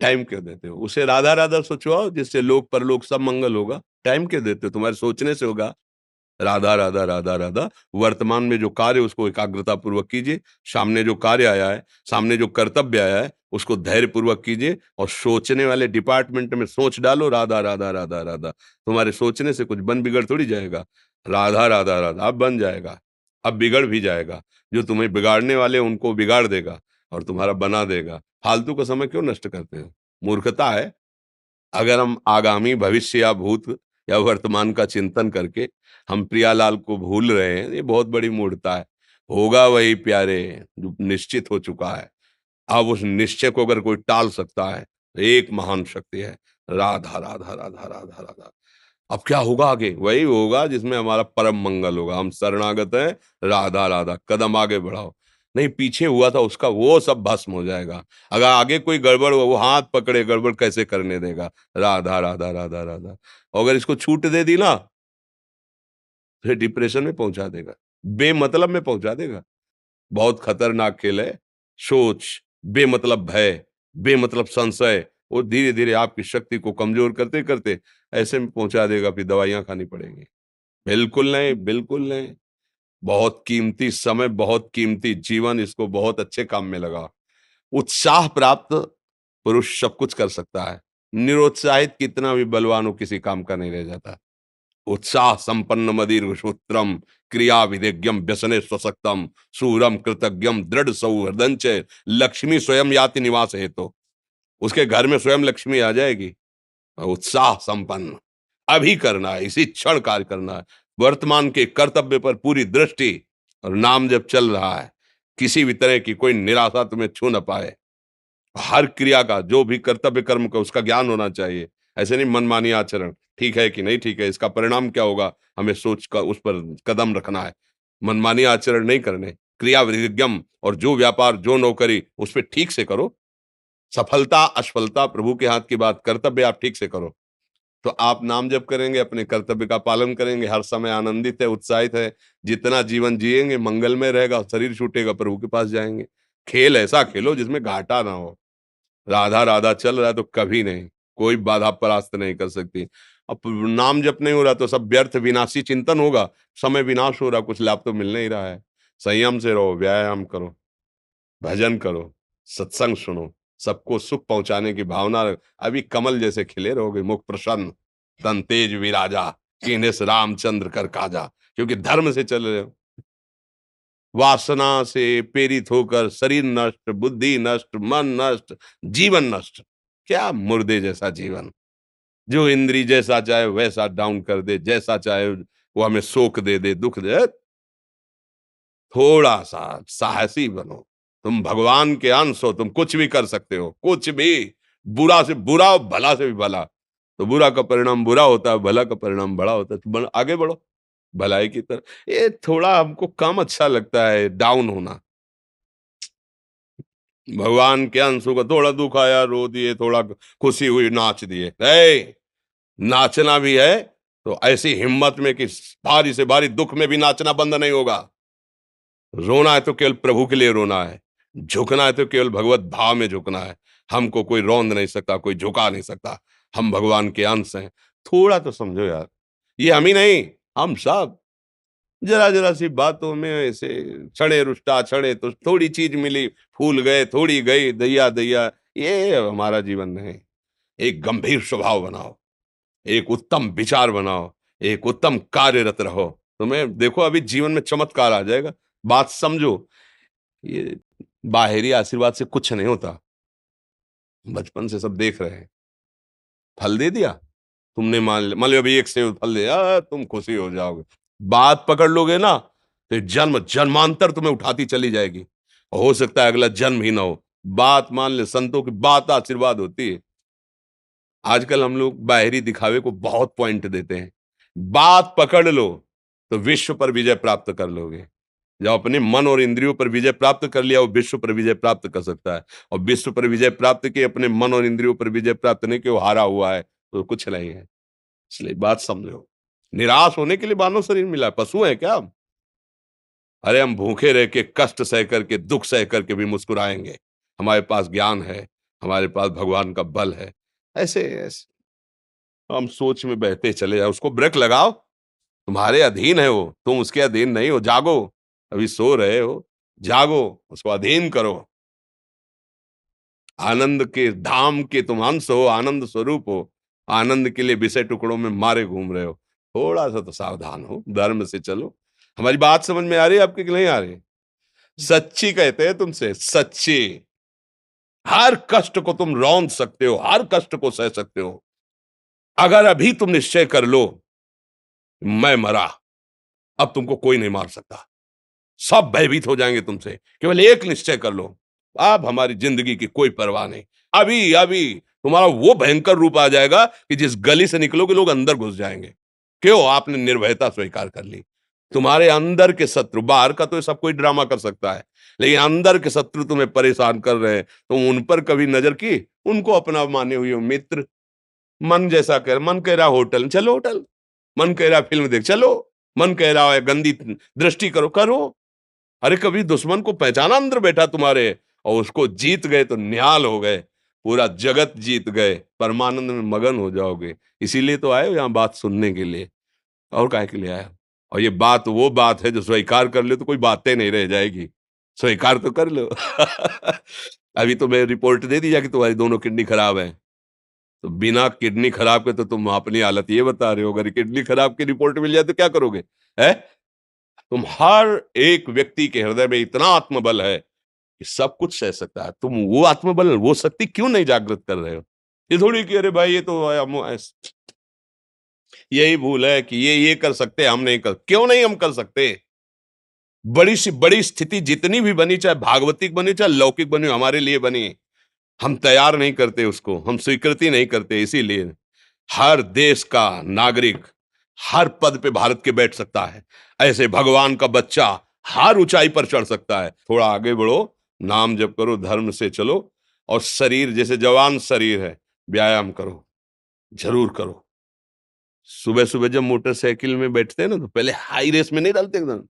Time क्यों देते हो? उसे राधा राधा सोचवाओ, जिससे लोक परलोक सब मंगल होगा। टाइम क्यों देते हो? तुम्हारे सोचने से होगा। राधा राधा राधा राधा। वर्तमान में जो कार्य उसको एकाग्रता पूर्वक कीजिए। सामने जो कार्य आया है, सामने जो कर्तव्य आया है, उसको धैर्य पूर्वक कीजिए। और सोचने वाले डिपार्टमेंट में सोच डालो राधा राधा राधा राधा। तुम्हारे सोचने से कुछ बन बिगड़ थोड़ी जाएगा। राधा राधा राधा अब बन जाएगा। अब बिगड़ भी जाएगा। जो तुम्हें बिगाड़ने वाले हैं, उनको बिगाड़ देगा और तुम्हारा बना देगा। फालतू का समय क्यों नष्ट करते हो? मूर्खता है। अगर हम आगामी भविष्य या भूत या वर्तमान का चिंतन करके हम प्रियालाल को भूल रहे हैं, ये बहुत बड़ी मूर्खता है। होगा वही प्यारे जो निश्चित हो चुका है। अब उस निश्चय को अगर कोई टाल सकता है तो एक महान शक्ति है। राधा राधा राधा राधा राधा। अब क्या होगा आगे? वही होगा जिसमें हमारा परम मंगल होगा। हम शरणागत हैं। राधा राधा, कदम आगे बढ़ाओ। नहीं, पीछे हुआ था उसका वो सब भस्म हो जाएगा। अगर आगे कोई गड़बड़ हुआ, वो हाथ पकड़े गड़बड़ कैसे करने देगा? राधा राधा राधा राधा। और अगर इसको छूट दे दी ना, फिर डिप्रेशन में पहुंचा देगा। बेमतलब में पहुंचा देगा। बहुत खतरनाक खेल है। सोच, बेमतलब भय, बेमतलब संशय, वो धीरे धीरे आपकी शक्ति को कमजोर करते करते ऐसे में पहुंचा देगा, फिर दवाइयां खानी पड़ेंगी। बिल्कुल नहीं, बिल्कुल नहीं। बहुत कीमती समय, बहुत कीमती जीवन, इसको बहुत अच्छे काम में लगा। उत्साह प्राप्त पुरुष सब कुछ कर सकता है। निरुत्साहित कितना भी बलवान हो, किसी काम का नहीं रह जाता। उत्साह संपन्न मदीर्घ सूत्रम, क्रिया विधिज्ञम व्यसने स्वसक्तम, सूरम कृतज्ञम दृढ़ सौहृदंच, लक्ष्मी स्वयं याति निवास हेतु। उसके घर में स्वयं लक्ष्मी आ जाएगी। उत्साह संपन्न, अभी करना है, इसी क्षण कार्य करना है। वर्तमान के कर्तव्य पर पूरी दृष्टि। और नाम जब चल रहा है, किसी भी तरह की कोई निराशा तुम्हें छू न पाए। हर क्रिया का, जो भी कर्तव्य कर्म का, उसका ज्ञान होना चाहिए। ऐसे नहीं मनमानी आचरण, ठीक है कि नहीं ठीक है, इसका परिणाम क्या होगा, हमें सोच कर उस पर कदम रखना है। मनमानी आचरण नहीं करने। क्रिया विधिज्ञम, और जो व्यापार जो नौकरी उस पर ठीक से करो। सफलता असफलता प्रभु के हाथ की बात, कर्तव्य आप ठीक से करो। तो आप नाम जप करेंगे, अपने कर्तव्य का पालन करेंगे, हर समय आनंदित है, उत्साहित है। जितना जीवन जिएंगे मंगलमय रहेगा। शरीर छूटेगा, प्रभु के पास जाएंगे। खेल ऐसा खेलो जिसमें घाटा ना हो। राधा राधा चल रहा है तो कभी नहीं, कोई बाधा परास्त नहीं कर सकती। अब नाम जप नहीं हो रहा तो सब व्यर्थ विनाशी चिंतन होगा। समय विनाश हो रहा, कुछ लाभ तो मिल नहीं रहा है। संयम से रहो, व्यायाम करो, भजन करो, सत्संग सुनो, सबको सुख पहुंचाने की भावना रख। अभी कमल जैसे खिले रहोगे, मुख प्रसन्न, तन तेज विराजा, कीन्हे से रामचंद्र कर काजा। क्योंकि धर्म से चल रहे हो। वासना से प्रेरित होकर शरीर नष्ट, बुद्धि नष्ट, मन नष्ट, जीवन नष्ट। क्या मुर्दे जैसा जीवन, जो इंद्री जैसा चाहे वैसा डाउन कर दे, जैसा चाहे वो हमें शोक दे दे, दुख दे। थोड़ा सा साहसी बनो। तुम भगवान के अंश हो, तुम कुछ भी कर सकते हो, कुछ भी। बुरा से बुरा और भला से भी भला। तो बुरा का परिणाम बुरा होता है, भला का परिणाम बड़ा होता है। तो आगे बढ़ो भलाई की तरफ। ये थोड़ा हमको कम अच्छा लगता है डाउन होना। भगवान के अंशों का थोड़ा दुख आया रो दिए, थोड़ा खुशी हुई नाच दिए। नाचना भी है तो ऐसी हिम्मत में कि भारी से भारी दुख में भी नाचना बंद नहीं होगा। रोना है तो केवल प्रभु के लिए रोना है। झुकना है तो केवल भगवत भाव में झुकना है। हमको कोई रौंद नहीं सकता, कोई झुका नहीं सकता। हम भगवान के अंश हैं। थोड़ा तो समझो यार। ये हम ही नहीं, हम सब जरा जरा सी बातों में ऐसे क्षणे रुष्टा क्षणे तो थोड़ी चीज मिली, फूल गए, थोड़ी गई, दैया दैया। ये हमारा जीवन नहीं। एक गंभीर स्वभाव बनाओ, एक उत्तम विचार बनाओ, एक उत्तम कार्यरत रहो। तुम्हें देखो अभी जीवन में चमत्कार आ जाएगा। बात समझो। ये बाहरी आशीर्वाद से कुछ नहीं होता। बचपन से सब देख रहे हैं। फल दे दिया, तुमने मान लो अभी एक सेब फल दिया, तुम खुशी हो जाओगे। बात पकड़ लोगे ना, तो जन्म जन्मांतर तुम्हें उठाती चली जाएगी। हो सकता है अगला जन्म ही ना हो। बात मान ले, संतों की बात आशीर्वाद होती है। आजकल हम लोग बाहरी दिखावे को बहुत पॉइंट देते हैं। बात पकड़ लो तो विश्व पर विजय प्राप्त कर लोगे। जब अपने मन और इंद्रियों पर विजय प्राप्त कर लिया, वो विश्व पर विजय प्राप्त कर सकता है। और विश्व पर विजय प्राप्त किए, अपने मन और इंद्रियों पर विजय प्राप्त नहीं कि वो हारा हुआ है तो कुछ नहीं है। इसलिए बात समझो। निराश होने के लिए मानव शरीर मिला है, पशु है क्या हम? अरे हम भूखे रह के, कष्ट सह करके, दुख सह करके भी मुस्कुराएंगे। हमारे पास ज्ञान है, हमारे पास भगवान का बल है। ऐसे ऐसे हम सोच में बहते चले जाओ, उसको ब्रेक लगाओ। तुम्हारे अधीन है वो, तुम उसके अधीन नहीं हो। जागो, अभी सो रहे हो, जागो, उसको अधीन करो। आनंद के धाम के तुम अंश हो, आनंद स्वरूप हो। आनंद के लिए विषय टुकड़ों में मारे घूम रहे हो। थोड़ा सा तो सावधान हो, धर्म से चलो। हमारी बात समझ में आ रही है आपकी कि नहीं आ रही? सच्ची कहते हैं तुमसे, सच्ची। हर कष्ट को तुम रौंद सकते हो, हर कष्ट को सह सकते हो। अगर अभी तुम निश्चय कर लो, मैं मरा, अब तुमको कोई नहीं मार सकता। सब भयभीत हो जाएंगे तुमसे। केवल एक निश्चय कर लो, अब हमारी जिंदगी की कोई परवाह नहीं। अभी अभी तुम्हारा वो भयंकर रूप आ जाएगा कि जिस गली से निकलोगे लोग अंदर घुस जाएंगे। क्यों? आपने निर्भयता स्वीकार कर ली। तुम्हारे अंदर के शत्रु, बाहर का तो सब कोई ड्रामा कर सकता है, लेकिन अंदर के शत्रु तुम्हें परेशान कर रहे हैं, तुम उन पर कभी नजर की? उनको अपना माने हुए हो मित्र। मन जैसा कर, मन कह रहा होटल चलो, होटल। मन कह रहा फिल्म देख चलो। मन कह रहा है गंदी दृष्टि करो, करो। अरे कभी दुश्मन को पहचाना अंदर बैठा तुम्हारे, और उसको जीत गए तो निहाल हो गए। पूरा जगत जीत गए, परमानंद में मगन हो जाओगे। इसीलिए तो आए हो यहाँ बात सुनने के लिए, और काहे के लिए आए हो? और ये बात वो बात है जो स्वीकार कर ले तो कोई बातें नहीं रह जाएगी। स्वीकार तो कर लो। अभी तो मैं रिपोर्ट दे दी जाके तुम्हारी दोनों किडनी खराब है। तो बिना किडनी खराब के तो तुम अपनी हालत ये बता रहे हो, अगर किडनी खराब की रिपोर्ट मिल जाए तो क्या करोगे? है? तुम हर एक व्यक्ति के हृदय में इतना आत्मबल है कि सब कुछ सह सकता है। तुम वो आत्मबल, वो शक्ति क्यों नहीं जागृत कर रहे हो? ये थोड़ी कि अरे भाई ये तो यही भूल है कि ये कर सकते हैं, हम नहीं कर। क्यों नहीं हम कर सकते? बड़ी सी बड़ी स्थिति जितनी भी बनी, चाहे भागवतिक बनी चाहे लौकिक बनी, हमारे लिए बनी, हम तैयार नहीं करते उसको, हम स्वीकृति नहीं करते। इसीलिए हर देश का नागरिक हर पद पे भारत के बैठ सकता है। ऐसे भगवान का बच्चा हर ऊंचाई पर चढ़ सकता है। थोड़ा आगे बढ़ो, नाम जप करो, धर्म से चलो, और शरीर जैसे जवान शरीर है, व्यायाम करो, जरूर करो। सुबह सुबह जब मोटरसाइकिल में बैठते हैं ना, तो पहले हाई रेस में नहीं डालते एकदम,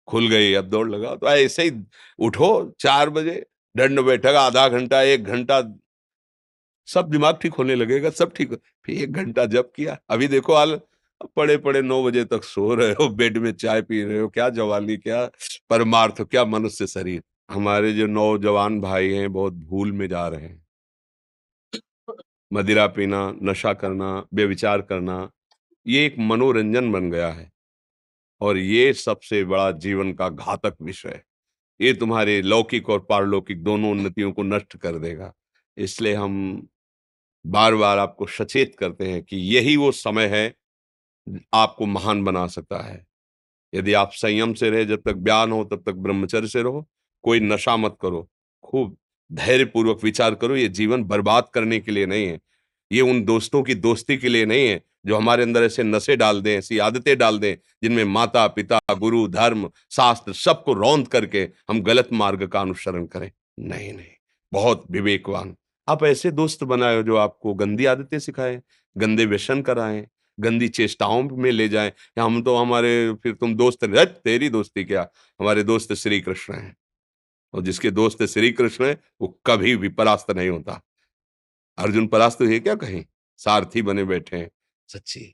खुल गई अब दौड़ लगाओ, तो ऐसे ही उठो 4 बजे, दंड बैठक आधा घंटा 1 घंटा, सब दिमाग ठीक होने लगेगा, सब ठीक फिर 1 घंटा जब किया। अभी देखो हाल, पड़े पड़े 9 बजे तक सो रहे हो, बेड में चाय पी रहे हो। क्या जवानी, क्या परमार्थ, क्या मनुष्य शरीर। हमारे जो नौजवान भाई हैं बहुत भूल में जा रहे हैं। मदिरा पीना, नशा करना, व्यभिचार करना, ये एक मनोरंजन बन गया है, और ये सबसे बड़ा जीवन का घातक विषय है। ये तुम्हारे लौकिक और पारलौकिक दोनों उन्नतियों को नष्ट कर देगा। इसलिए हम बार बार आपको सचेत करते हैं कि यही वो समय है आपको महान बना सकता है। यदि आप संयम से रहे, जब तक ज्ञान हो तब तक ब्रह्मचर्य से रहो, कोई नशा मत करो, खूब धैर्य पूर्वक विचार करो। ये जीवन बर्बाद करने के लिए नहीं है, ये उन दोस्तों की दोस्ती के लिए नहीं है जो हमारे अंदर ऐसे नशे डाल दें, ऐसी आदतें डाल दें जिनमें माता पिता, गुरु, धर्म, शास्त्र सबको रौंद करके हम गलत मार्ग का अनुसरण करें। नहीं नहीं, बहुत विवेकवान। आप ऐसे दोस्त बनाए जो आपको गंदी आदतें सिखाएं, गंदे व्यसन कराएं, गंदी चेष्टाओं में ले जाएं। या हम तो हमारे, फिर तुम दोस्त नहीं, हट, तेरी दोस्ती क्या, हमारे दोस्त श्री कृष्ण हैं, और जिसके दोस्त श्री कृष्ण है वो कभी भी परास्त नहीं होता। अर्जुन परास्त हुए क्या कहीं? सारथी बने बैठे हैं। सच्ची